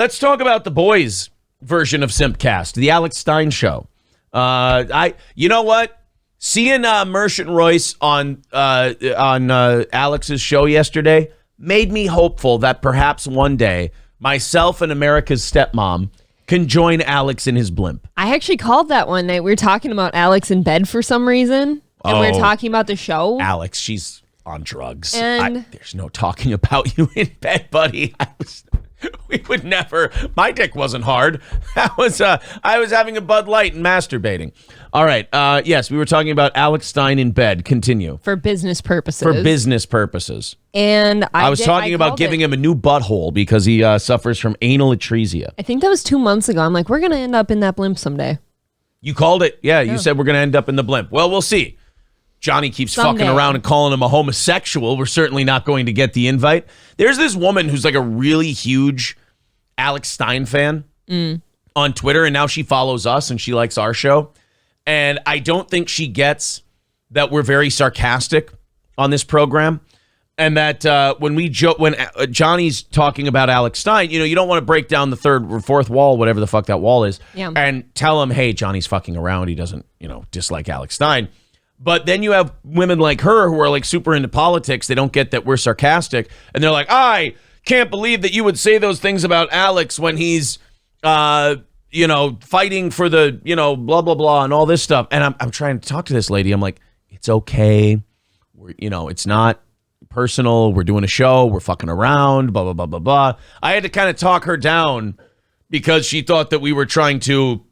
Let's talk about the boys' version of Simpcast, the Alex Stein show. You know what? Seeing Mersh and Royce on Alex's show yesterday made me hopeful that perhaps one day myself and America's stepmom can join Alex in his blimp. I actually called that one night. We were talking about Alex in bed for some reason, and we were talking about the show. Alex, she's on drugs. And there's no talking about you in bed, buddy. We would never. My dick wasn't hard. I was having a Bud Light and masturbating. All right. Yes, we were talking about Alex Stein in bed. Continue. For business purposes. And I was talking about giving him a new butthole because he suffers from anal atresia. I think that was 2 months ago. I'm like, we're going to end up in that blimp someday. You called it? Yeah, you said we're going to end up in the blimp. Well, we'll see. Johnny keeps fucking around and calling him a homosexual. We're certainly not going to get the invite. There's this woman who's like a really huge Alex Stein fan on Twitter, and now she follows us and she likes our show. And I don't think she gets that we're very sarcastic on this program, and that when Johnny's talking about Alex Stein, you don't want to break down the third or fourth wall, whatever the fuck that wall is, and tell him, hey, Johnny's fucking around. He doesn't, dislike Alex Stein. But then you have women like her who are like super into politics. They don't get that we're sarcastic. And they're like, I can't believe that you would say those things about Alex when he's, fighting for the, blah, blah, blah, and all this stuff. And I'm trying to talk to this lady. I'm like, it's okay. It's not personal. We're doing a show. We're fucking around, blah, blah, blah, blah, blah. I had to kind of talk her down because she thought that we were trying to,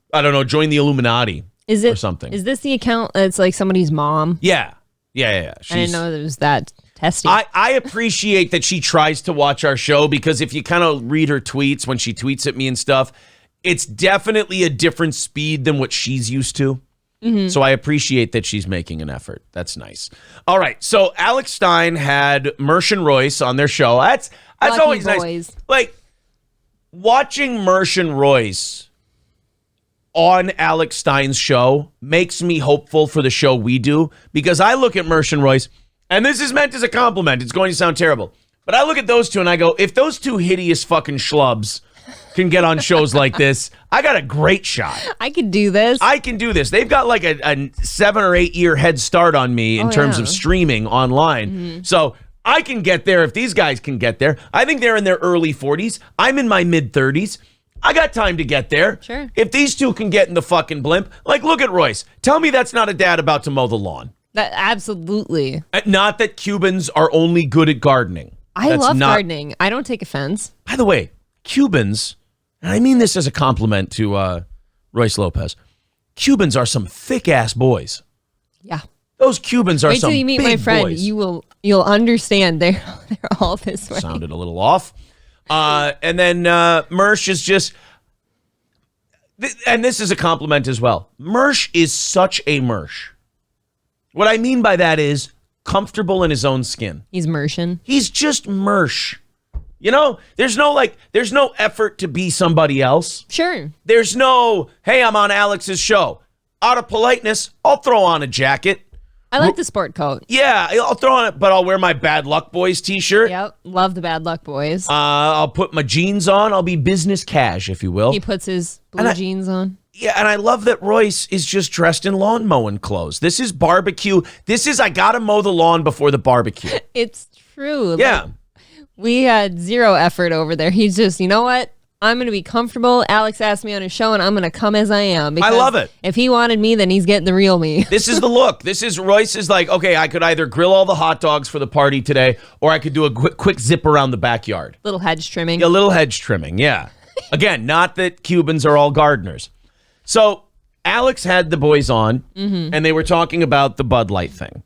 join the Illuminati. Or something. Is this the account that's like somebody's mom? Yeah. I didn't know there was that testing. I appreciate that she tries to watch our show, because if you kind of read her tweets when she tweets at me and stuff, it's definitely a different speed than what she's used to. Mm-hmm. So I appreciate that she's making an effort. That's nice. All right. So Alex Stein had Mersh and Royce on their show. That's Lucky always boys. Nice. Like watching Mersh and Royce on Alex Stein's show makes me hopeful for the show we do, because I look at Mersh and Royce, and this is meant as a compliment. It's going to sound terrible, but I look at those two and I go, if those two hideous fucking schlubs can get on shows like this, I got a great shot. I can do this. They've got like a 7 or 8 year head start on me in terms of streaming online. Mm-hmm. So I can get there if these guys can get there. I think they're in their early 40s. I'm in my mid 30s. I got time to get there. Sure. If these two can get in the fucking blimp, like, look at Royce. Tell me that's not a dad about to mow the lawn. Absolutely. Not that Cubans are only good at gardening. I love gardening. I don't take offense. By the way, Cubans, and I mean this as a compliment to Royce Lopez, Cubans are some thick-ass boys. Yeah. Those Cubans are some big boys. Wait till you meet my friend. You'll understand. They're all this way. Sounded a little off. And then Mersh is just, and this is a compliment as well. Mersh is such a Mersh. What I mean by that is comfortable in his own skin. He's Mershin. He's just Mersh. There's no effort to be somebody else. Sure. There's no, hey, I'm on Alex's show. Out of politeness, I'll throw on a jacket. I like the sport coat. Yeah, I'll throw on it, but I'll wear my Bad Luck Boys t-shirt. Yep, love the Bad Luck Boys. I'll put my jeans on. I'll be business cash, if you will. He puts his blue jeans on. Yeah, and I love that Royce is just dressed in lawn mowing clothes. This is barbecue. I gotta mow the lawn before the barbecue. It's true. Yeah. We had zero effort over there. He's just, you know what? I'm going to be comfortable. Alex asked me on his show, and I'm going to come as I am. I love it. If he wanted me, then he's getting the real me. This is the look. Royce is like, okay, I could either grill all the hot dogs for the party today, or I could do a quick zip around the backyard. Little hedge trimming. Yeah, little hedge trimming, yeah. Again, not that Cubans are all gardeners. So Alex had the boys on, and they were talking about the Bud Light thing.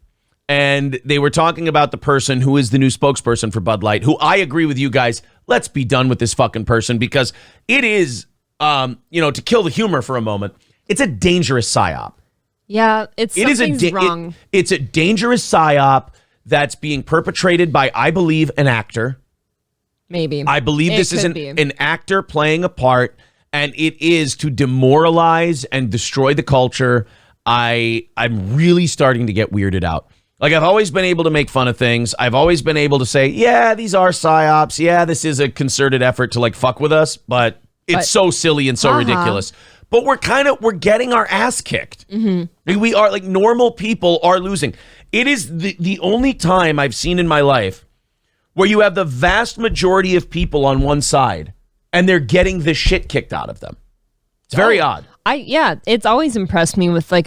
And they were talking about the person who is the new spokesperson for Bud Light, who I agree with you guys. Let's be done with this fucking person, because it is, to kill the humor for a moment, it's a dangerous psyop. Yeah, something's wrong. It's a dangerous psyop that's being perpetrated by, I believe, an actor. Maybe. I believe this is an actor playing a part, and it is to demoralize and destroy the culture. I'm really starting to get weirded out. Like, I've always been able to make fun of things. I've always been able to say, yeah, these are psyops. Yeah, this is a concerted effort to like fuck with us, but it's so silly and so ridiculous. But we're getting our ass kicked. We are like, normal people are losing. It is the only time I've seen in my life where you have the vast majority of people on one side and they're getting the shit kicked out of them. It's very odd. It's always impressed me with like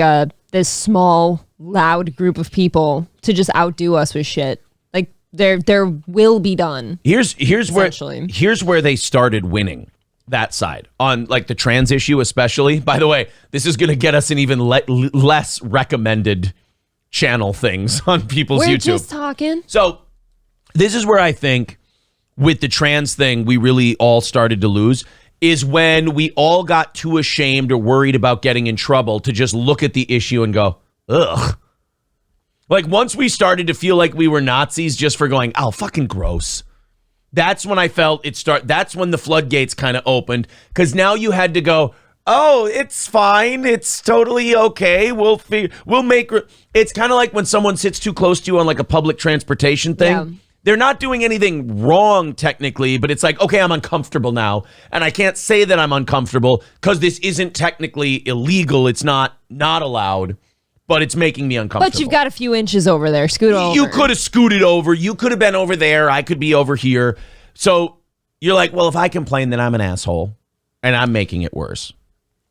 this small, loud group of people to just outdo us with shit. Like there will be done. Here's where they started winning. That side on like the trans issue, especially. By the way, this is going to get us in even less recommended channel things on people's YouTube. We're just talking. So this is where I think with the trans thing, we really all started to lose, is when we all got too ashamed or worried about getting in trouble to just look at the issue and go, ugh. Like once we started to feel like we were Nazis just for going, oh, fucking gross. That's when I felt that's when the floodgates kind of opened, because now you had to go, oh, it's fine. It's totally okay. We'll make it's kind of like when someone sits too close to you on like a public transportation thing. Yeah. They're not doing anything wrong technically, but it's like, okay, I'm uncomfortable now. And I can't say that I'm uncomfortable because this isn't technically illegal. It's not allowed. But it's making me uncomfortable. But you've got a few inches over there. Scoot over. You could have scooted over. You could have been over there. I could be over here. So you're like, well, if I complain, then I'm an asshole. And I'm making it worse.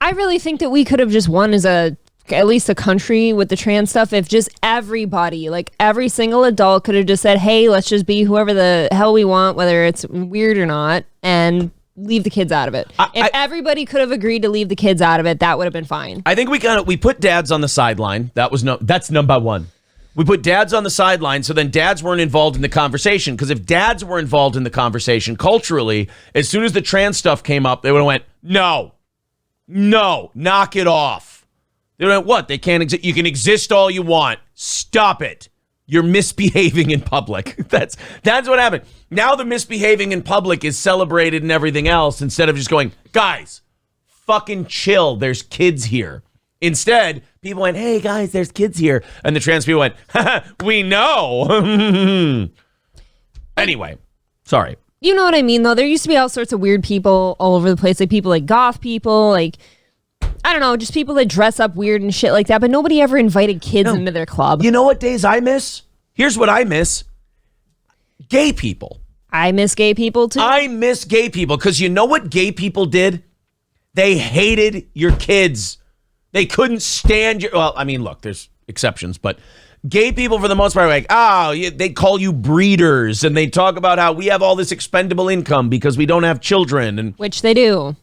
I really think that we could have just won as at least a country with the trans stuff if just everybody, like every single adult could have just said, hey, let's just be whoever the hell we want, whether it's weird or not, and leave the kids out of it. If everybody could have agreed to leave the kids out of it, that would have been fine. I think we put dads on the sideline. That's number one. We put dads on the sideline, so then dads weren't involved in the conversation. Because if dads were involved in the conversation culturally, as soon as the trans stuff came up, they would have went, no, knock it off. They went, what? They can't exist. You can exist all you want. Stop it. You're misbehaving in public. That's what happened. Now the misbehaving in public is celebrated and everything else, instead of just going, guys, fucking chill. There's kids here. Instead, people went, hey, guys, there's kids here. And the trans people went, we know. Anyway, sorry. You know what I mean, though? There used to be all sorts of weird people all over the place. Like people like goth people, like, I don't know, just people that dress up weird and shit like that. But nobody ever invited kids into their club. You know what days I miss? Here's what I miss. Gay people. I miss gay people, too. I miss gay people because you know what gay people did? They hated your kids. They couldn't stand your... Well, I mean, look, there's exceptions, but gay people, for the most part, are like, they call you breeders, and they talk about how we have all this expendable income because we don't have children. And which they do.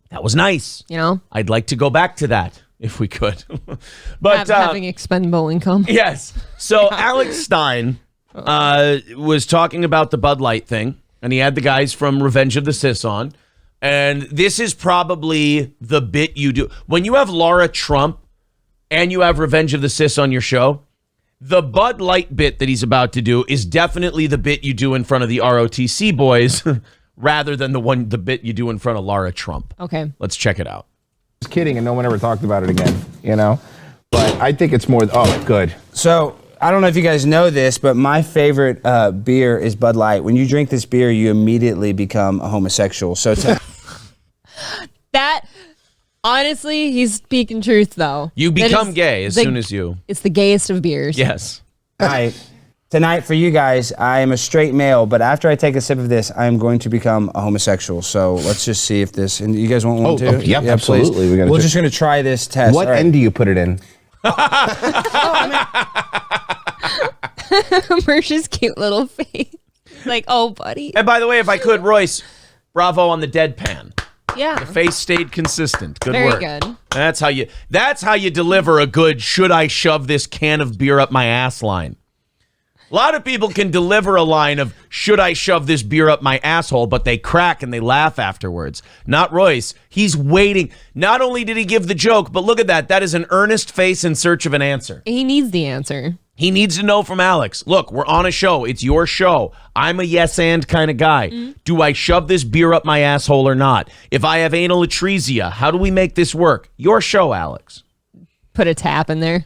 That was nice. You know? I'd like to go back to that if we could. But having expendable income. Yes. So Alex Stein was talking about the Bud Light thing, and he had the guys from Revenge of the Cis on. And this is probably the bit you do. When you have Laura Trump and you have Revenge of the Cis on your show, the Bud Light bit that he's about to do is definitely the bit you do in front of the ROTC boys rather than the bit you do in front of Laura Trump. Okay. Let's check it out. Just kidding, and no one ever talked about it again, you know? But I think it's more, oh, good. So, I don't know if you guys know this, but my favorite beer is Bud Light. When you drink this beer, you immediately become a homosexual. So that, honestly, he's speaking truth, though. You become gay as soon as you... It's the gayest of beers. Yes. Tonight, for you guys, I am a straight male, but after I take a sip of this, I am going to become a homosexual. So let's just see if this... And you guys want one too? Yep, yeah, absolutely. We're just going to try this test. What end do you put it in? Mersh's cute little face. Like, oh, buddy. And by the way, if I could, Royce, bravo on the deadpan. Yeah. The face stayed consistent. Good Very work. good. That's how you deliver a good should I shove this can of beer up my ass line. A lot of people can deliver a line of should I shove this beer up my asshole, but they crack and they laugh afterwards. Not Royce. He's waiting. Not only did he give the joke, but look at that. That is an earnest face in search of an answer. He needs the answer. He needs to know from Alex. Look, we're on a show. It's your show. I'm a yes and kind of guy. Mm-hmm. Do I shove this beer up my asshole or not? If I have anal atresia, how do we make this work? Your show, Alex. Put a tap in there.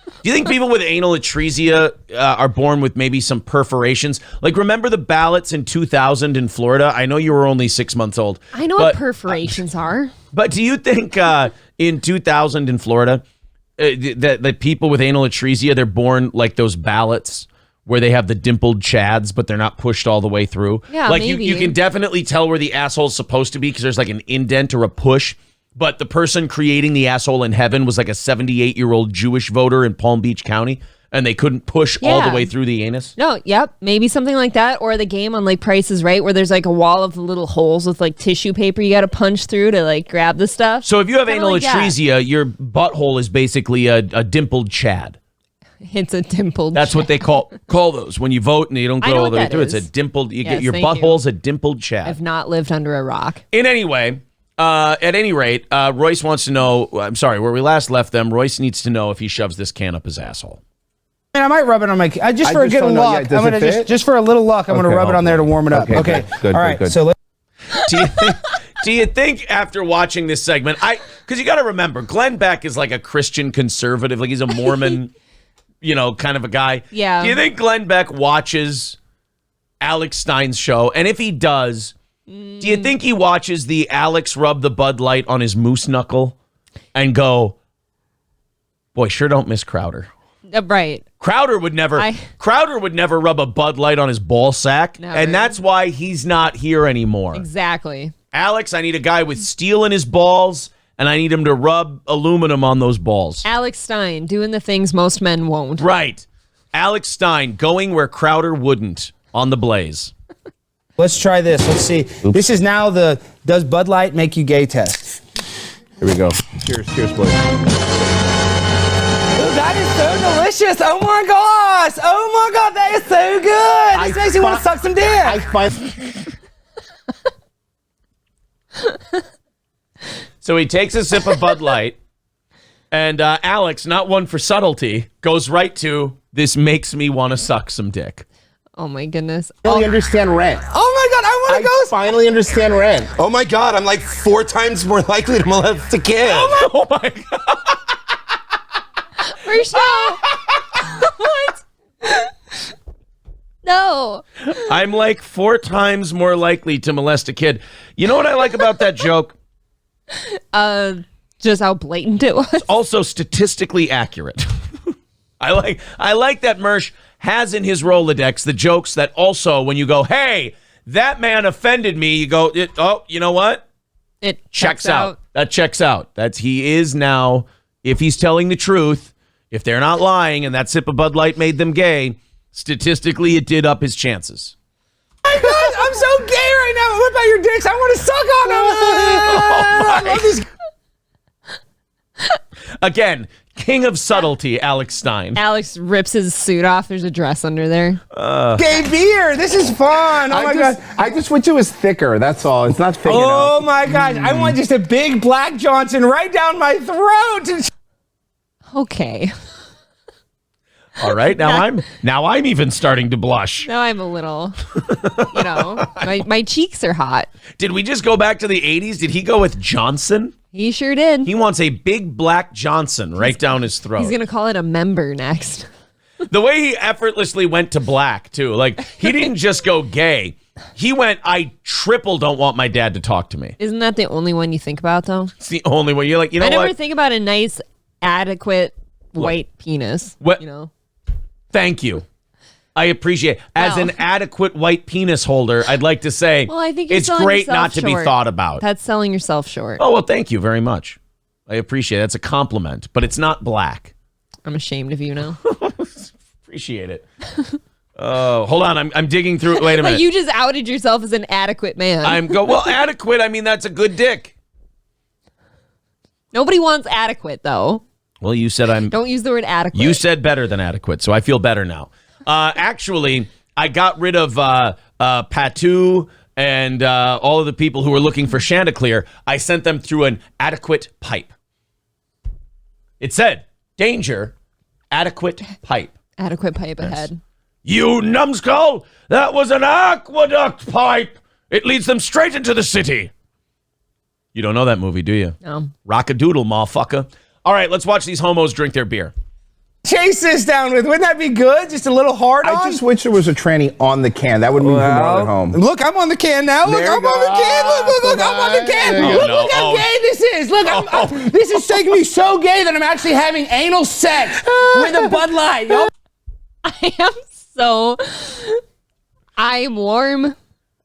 Do you think people with anal atresia are born with maybe some perforations? Like, remember the ballots in 2000 in Florida? I know you were only 6 months old. I know what perforations are. But do you think in 2000 in Florida that people with anal atresia, they're born like those ballots where they have the dimpled chads, but they're not pushed all the way through? Yeah, like maybe. You can definitely tell where the asshole's supposed to be because there's like an indent or a push. But the person creating the asshole in heaven was like a 78-year-old Jewish voter in Palm Beach County, and they couldn't push all the way through the anus. No, yep, maybe something like that, or the game on like Price is Right, where there's like a wall of little holes with like tissue paper you got to punch through to like grab the stuff. So if you have Kinda anal like atresia, your butthole is basically a dimpled chad. It's a dimpled. That's what they call those when you vote and you don't I go know all what the way that through. It's a is. dimpled. You Yes, get your thank butthole's a dimpled chad. I've not lived under a rock. In any way, at any rate, Royce wants to know. I'm sorry, where we last left them. Royce needs to know if he shoves this can up his asshole. Man, I might rub it on my just for a just good don't know luck. yet. Does I'm gonna it fit? just for a little luck. I'm gonna Okay, rub it on there to hopefully. warm it up. Okay, good, All right. good. So let's. Do you think after watching this segment, because you got to remember, Glenn Beck is like a Christian conservative, like he's a Mormon, kind of a guy. Yeah. Do you think Glenn Beck watches Alex Stein's show? And if he does, do you think he watches the Alex rub the Bud Light on his moose knuckle and go, boy, sure don't miss Crowder. Right. Crowder would never rub a Bud Light on his ball sack, Never. and that's why he's not here anymore. Exactly. Alex, I need a guy with steel in his balls, and I need him to rub aluminum on those balls. Alex Stein doing the things most men won't. Right. Alex Stein going where Crowder wouldn't on the Blaze. Let's try this. Let's see. This is now the does Bud Light make you gay test. Here we go. Cheers, boys. Oh, that is so delicious. Oh my gosh. Oh my god, that is so good. This makes me want to suck some dick. So he takes a sip of Bud Light, and Alex, not one for subtlety, goes right to, this makes me want to suck some dick. Oh my goodness. I finally understand rent. Oh my god, I want to I go. finally understand rent. Oh my God, I'm like 4 times more likely to molest a kid. Oh my God. Rochelle. What? No. I'm like 4 times more likely to molest a kid. You know what I like about that joke? Just how blatant it was. Also statistically accurate. I like that Mersh has in his Rolodex the jokes that also, when you go, hey, that man offended me, you go, you know what? It Checks out. That checks out. He is now, if he's telling the truth, if they're not lying and that sip of Bud Light made them gay, statistically it did up his chances. Oh my god, I'm so gay right now. What about your dicks? I want to suck on them. I love this. Again, king of subtlety, Alex Stein. Alex rips his suit off. There's a dress under there. Gay beer. This is fun. Oh my god. I just wish it was thicker. That's all. It's not thick Oh enough. my gosh. I want just a big black Johnson right down my throat. Okay. All right, now I'm even starting to blush. Now I'm a little, my cheeks are hot. Did we just go back to the 80s? Did he go with Johnson? He sure did. He wants a big black Johnson right down his throat. He's going to call it a member next. The way he effortlessly went to black, too. Like, he didn't just go gay. He went, I triple don't want my dad to talk to me. Isn't that the only one you think about, though? It's the only way. You're like, you know I never what? think about a nice, adequate white penis. What- You know? Thank you. I appreciate it. As Wow. an adequate white penis holder, I'd like to say Well, I think you're it's selling great yourself not to be short. thought about. That's selling yourself short. Oh, well, thank you very much. I appreciate it. That's a compliment, but it's not black. I'm ashamed of you now. Appreciate it. Oh, hold on. I'm digging through. Wait a minute. Like you just outed yourself as an adequate man. Well, adequate. I mean, that's a good dick. Nobody wants adequate, though. Well, you said I'm. Don't use the word adequate. You said better than adequate, so I feel better now. Actually, I got rid of Patu and all of the people who were looking for Chanticleer. I sent them through an adequate pipe. It said, danger, adequate pipe. Adequate pipe ahead. You numbskull! That was an aqueduct pipe! It leads them straight into the city. You don't know that movie, do you? No. Rock-a-doodle, motherfucker. All right, let's watch these homos drink their beer. chase this down with? Wouldn't that be good? Just a little hard on? I just wish there was a tranny on the can. That would mean more at home. Look, I'm on the can now. Look, There I'm you on the go. can. Look, I'm on the can. There you Look, go. look how gay this is. Look, this is taking me so gay that I'm actually having anal sex with a Bud Light. Yo. I'm warm.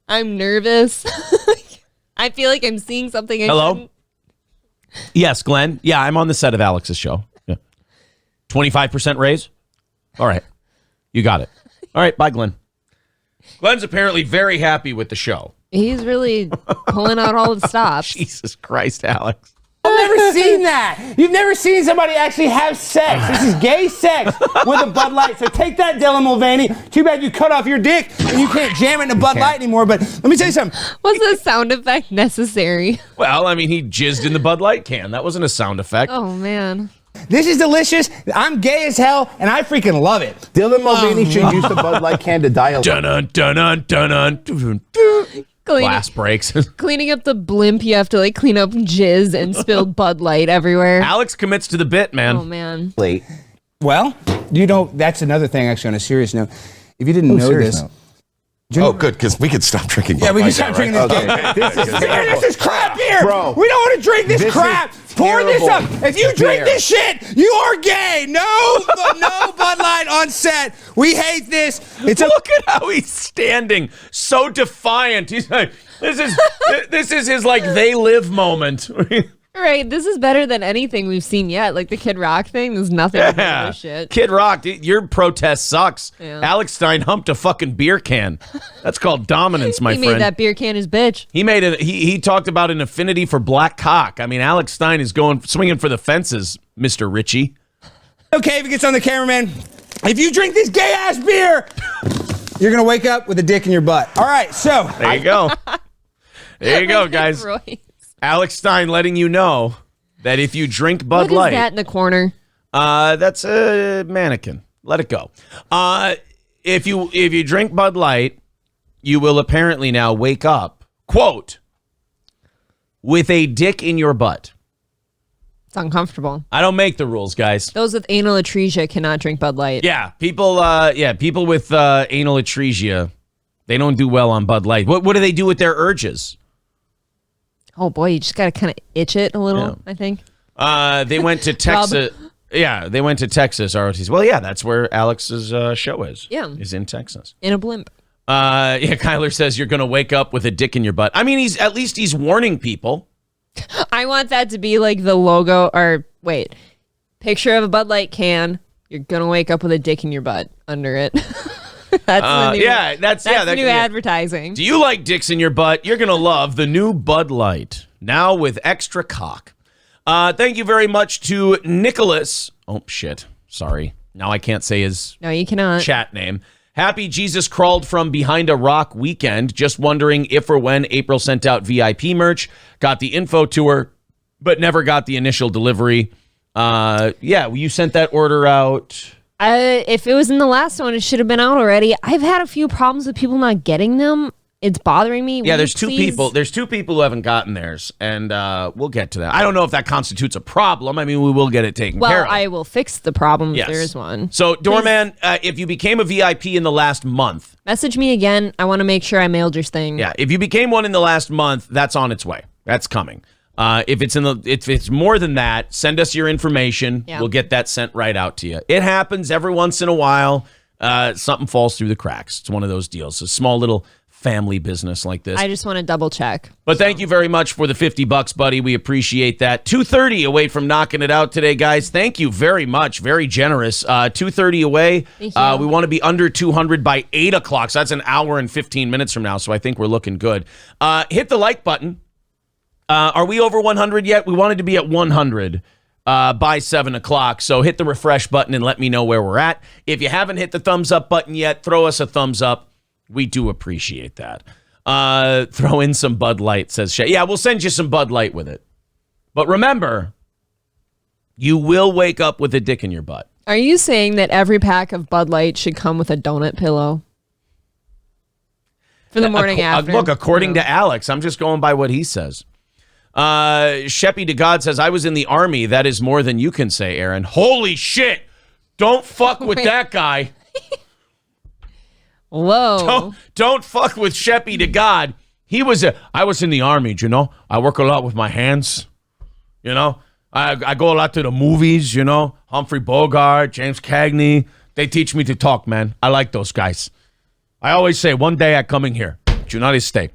I'm nervous. I feel like I'm seeing something. Hello? Yes, Glenn. Yeah, I'm on the set of Alex's show. Yeah. 25% raise? All right. You got it. All right. Bye, Glenn. Glenn's apparently very happy with the show. He's really pulling out all the stops. Jesus Christ, Alex. I've never seen that. You've never seen somebody actually have sex. This is gay sex with a Bud Light. So take that, Dylan Mulvaney. Too bad you cut off your dick and you can't jam it in a Bud Light anymore. But let me tell you something. Was the sound effect necessary? Well, I mean, he jizzed in the Bud Light can. That wasn't a sound effect. Oh, man. This is delicious. I'm gay as hell, and I freaking love it. Dylan Mulvaney should use the Bud Light can to dial. Dun dun dun dun dun. Glass breaks. Cleaning up the blimp, you have to like clean up jizz and spilled Bud Light everywhere. Alex commits to the bit, man. Oh, man. Late. Well, you know, that's another thing, actually, on a serious note. If you didn't know serious this. note. Oh, good, because we could stop drinking. Yeah, we can stop drinking this. Okay. This is crap here. Bro, We don't want to drink this this crap. is Pour this up. terrible If you drink beer. this shit, you are gay. No Bud Light on set. We hate this. It's a Look at how he's standing, so defiant. He's like, this is his like they live moment. Right, this is better than anything we've seen yet. Like the Kid Rock thing, there's nothing to this shit. Kid Rock, your protest sucks. Yeah. Alex Stein humped a fucking beer can. That's called dominance, my He friend. made that beer can his bitch. He made it. He talked about an affinity for black cock. I mean, Alex Stein is swinging for the fences, Mr. Ritchie. okay if it gets on the cameraman. If you drink this gay ass beer, you're gonna wake up with a dick in your butt. All right, so There you go. There you go, guys. Royce. Alex Stein letting you know that if you drink Bud What is Light, that in the corner? that's a mannequin. Let it go. If you drink Bud Light, you will apparently now wake up, quote, with a dick in your butt. It's uncomfortable. I don't make the rules, guys. Those with anal atresia cannot drink Bud Light. Yeah, people with anal atresia, they don't do well on Bud Light. What do they do with their urges? Oh boy, you just gotta kind of itch it a little, Yeah. I think. They went to Texas. Yeah, they went to Texas, ROTC. Well, yeah, that's where Alex's show is. Yeah. Is in Texas. In a blimp. Yeah, Kyler says you're going to wake up with a dick in your butt. I mean, he's warning people. I want that to be like the logo, or wait, picture of a Bud Light can. You're gonna wake up with a dick in your butt under it. That's the new, that's the new advertising. Do you like dicks in your butt? You're going to love the new Bud Light, now with extra cock. Thank you very much to Nicholas. Oh, shit. Sorry. Now I can't say his No, you cannot. chat name. Happy Jesus crawled from behind a rock weekend. Just wondering if or when April sent out VIP merch. Got the info to her, but never got the initial delivery. You sent that order out. If it was in the last one, it should have been out already. I've had a few problems with people not getting them. It's bothering me. Yeah, there's two people. There's two people who haven't gotten theirs, and we'll get to that. I don't know if that constitutes a problem. I mean, we will get it taken care Well, of. I will fix the problem Yes. if there is one. So, Doorman, if you became a VIP in the last month, Message me again. I want to make sure I mailed your thing. yeah, if you became one in the last month, that's on its way. That's coming. If it's more than that, send us your information. Yeah. We'll get that sent right out to you. It happens every once in a while. Something falls through the cracks. It's one of those deals. A small little family business like this. I just want to double check. But thank you very much for the $50, buddy. We appreciate that. 2:30 away from knocking it out today, guys. Thank you very much. Very generous. 2:30 away. Thank you. We want to be under 200 by 8 o'clock. So that's an hour and 15 minutes from now. So I think we're looking good. Hit the like button. Are we over 100 yet? We wanted to be at 100 by 7 o'clock. So hit the refresh button and let me know where we're at. If you haven't hit the thumbs up button yet, throw us a thumbs up. We do appreciate that. Throw in some Bud Light, says Shay. Yeah, we'll send you some Bud Light with it. But remember, you will wake up with a dick in your butt. Are you saying that every pack of Bud Light should come with a donut pillow? For the morning after? Look, according to Alex, I'm just going by what he says. Sheppy to God says, I was in the Army. That is more than you can say, Aaron. Holy shit. Don't fuck with that guy. Whoa. Don't fuck with Sheppy to God. I was in the army, you know. I work a lot with my hands, you know. I go a lot to the movies, you know. Humphrey Bogart, James Cagney. They teach me to talk, man. I like those guys. I always say, one day I'm coming here, United States.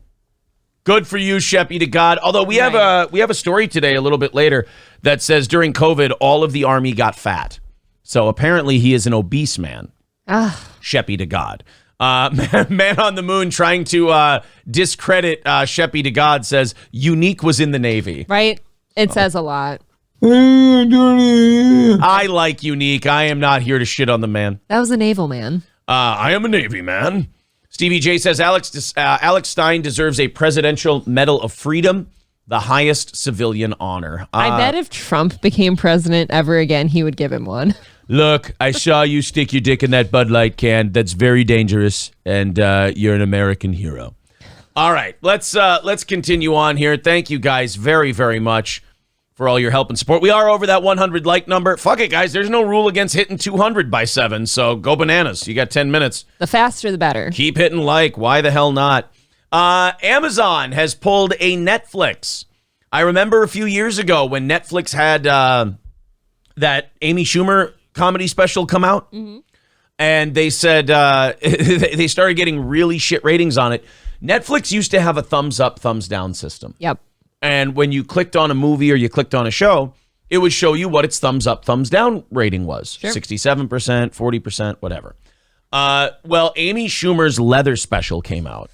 Good for you, Sheppy to God. Although we have a story today a little bit later that says during COVID, all of the army got fat. So apparently he is an obese man. Sheppy to God. Man on the Moon trying to discredit Sheppy to God says Unique was in the Navy. Right? It says a lot. I like Unique. I am not here to shit on the man. That was a naval man. I am a Navy man. Stevie J says Alex Stein deserves a Presidential Medal of Freedom, the highest civilian honor. I bet if Trump became president ever again, he would give him one. Look, I saw you stick your dick in that Bud Light can. That's very dangerous, and you're an American hero. All right, let's continue on here. Thank you guys very, very much for all your help and support. We are over that 100 like number. Fuck it, guys. There's no rule against hitting 200 by 7, so go bananas. You got 10 minutes. The faster, the better. Keep hitting like. Why the hell not? Amazon has pulled a Netflix. I remember a few years ago when Netflix had that Amy Schumer comedy special come out, and they said they started getting really shit ratings on it. Netflix used to have a thumbs up, thumbs down system. Yep. And when you clicked on a movie or you clicked on a show, it would show you what its thumbs up, thumbs down rating was. Sure. 67%, 40%, whatever. Well, Amy Schumer's Leather special came out,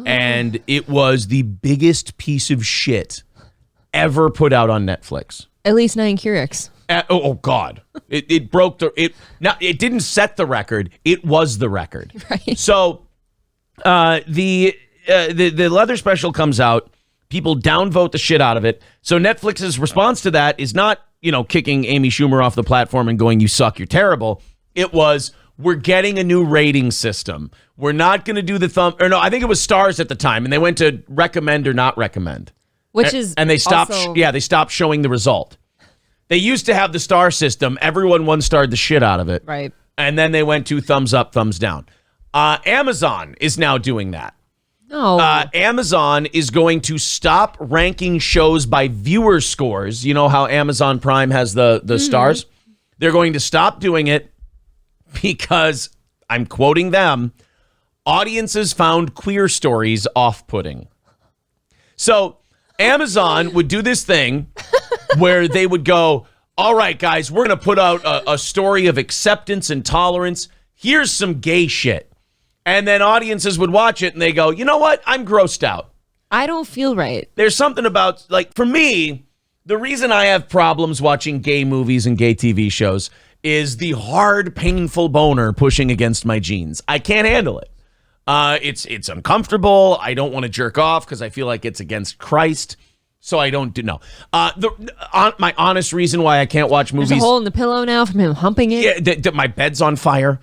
and it was the biggest piece of shit ever put out on Netflix. At least 9 Keurigs. Oh God! It broke Now it didn't set the record; it was the record. Right. So, the Leather special comes out. People downvote the shit out of it. So Netflix's response to that is not, kicking Amy Schumer off the platform and going, "You suck, you're terrible." It was, "We're getting a new rating system. We're not going to do I think it was stars at the time, and they went to recommend or not recommend, and they stopped. They stopped showing the result. They used to have the star system. Everyone 1-starred the shit out of it. Right. And then they went to thumbs up, thumbs down. Amazon is now doing that. Oh. Amazon is going to stop ranking shows by viewer scores. You know how Amazon Prime has the stars? They're going to stop doing it because, I'm quoting them, audiences found queer stories off-putting. So Amazon would do this thing where they would go, "All right, guys, we're going to put out a story of acceptance and tolerance. Here's some gay shit." And then audiences would watch it and they go, "You know what? I'm grossed out. I don't feel right." There's something about, for me, the reason I have problems watching gay movies and gay TV shows is the hard, painful boner pushing against my jeans. I can't handle it. It's uncomfortable. I don't want to jerk off because I feel like it's against Christ. So I don't do no. My honest reason why I can't watch movies. There's a hole in the pillow now from him humping it. Yeah, my bed's on fire.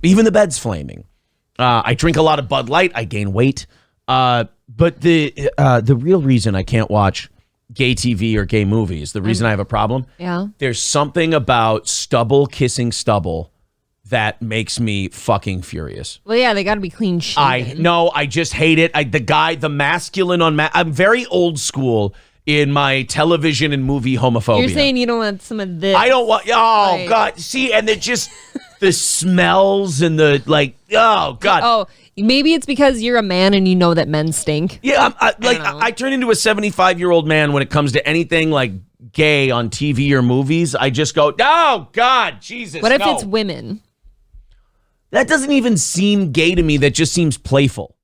Even the bed's flaming. I drink a lot of Bud Light. I gain weight. But the real reason I can't watch gay TV or gay movies, the reason I have a problem. Yeah. There's something about stubble kissing stubble that makes me fucking furious. Well, yeah, they got to be clean shaven. I just hate it. The masculine on I'm very old school in my television and movie homophobia. You're saying you don't want some of this. I don't want, God. See, and it just, the smells and oh, God. Oh, maybe it's because you're a man and you know that men stink. Yeah, I turn into a 75-year-old man when it comes to anything like gay on TV or movies. I just go, oh, God, Jesus, What if it's women? That doesn't even seem gay to me. That just seems playful.